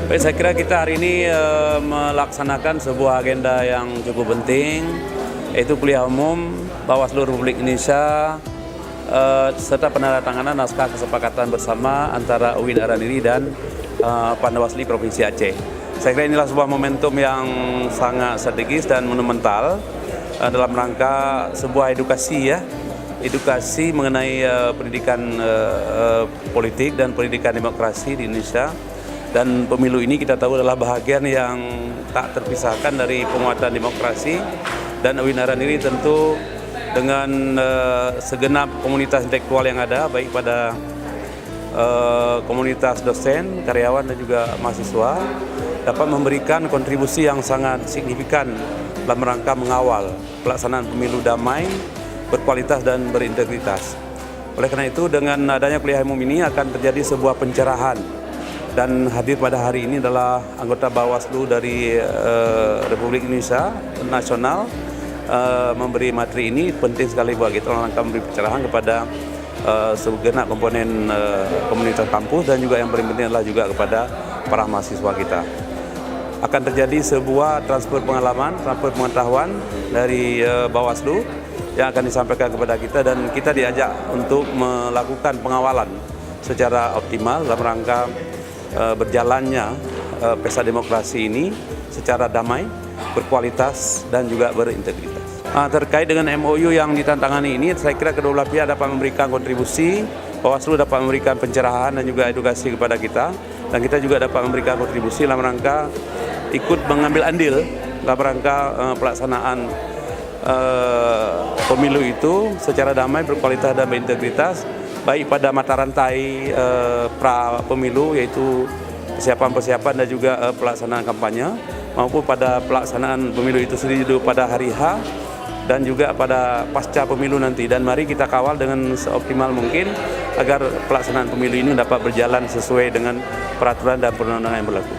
Baik, saya kira kita hari ini melaksanakan sebuah agenda yang cukup penting, yaitu kuliah umum Bawaslu Republik Indonesia serta penandatanganan naskah kesepakatan bersama antara UIN Araniri dan Panwasli Provinsi Aceh. Saya kira inilah sebuah momentum yang sangat strategis dan monumental dalam rangka sebuah edukasi mengenai pendidikan politik dan pendidikan demokrasi di Indonesia. Dan pemilu ini kita tahu adalah bahagian yang tak terpisahkan dari penguatan demokrasi, dan UIN Araniri tentu dengan segenap komunitas intelektual yang ada, baik pada komunitas dosen, karyawan dan juga mahasiswa, dapat memberikan kontribusi yang sangat signifikan dalam rangka mengawal pelaksanaan pemilu damai, berkualitas dan berintegritas. Oleh karena itu, dengan adanya kuliah umum ini akan terjadi sebuah pencerahan. Dan hadir pada hari ini adalah anggota Bawaslu dari Republik Indonesia nasional, memberi materi ini penting sekali buat kita dalam rangka memberi pencerahan kepada segenap komponen komunitas kampus, dan juga yang paling penting adalah juga kepada para mahasiswa kita. Akan terjadi sebuah transfer pengalaman, transfer pengetahuan dari Bawaslu yang akan disampaikan kepada kita, dan kita diajak untuk melakukan pengawalan secara optimal dalam rangka berjalannya pesta demokrasi ini secara damai, berkualitas dan juga berintegritas. Terkait dengan MOU yang ditantangani ini, saya kira kedua belah pihak dapat memberikan kontribusi, Bawaslu dapat memberikan pencerahan dan juga edukasi kepada kita, dan kita juga dapat memberikan kontribusi dalam rangka ikut mengambil andil dalam rangka pelaksanaan pemilu itu secara damai, berkualitas dan berintegritas, baik pada mata rantai pra pemilu, yaitu persiapan dan juga pelaksanaan kampanye, maupun pada pelaksanaan pemilu itu sendiri pada hari H dan juga pada pasca pemilu nanti. Dan mari kita kawal dengan seoptimal mungkin agar pelaksanaan pemilu ini dapat berjalan sesuai dengan peraturan dan perundang-undangan yang berlaku.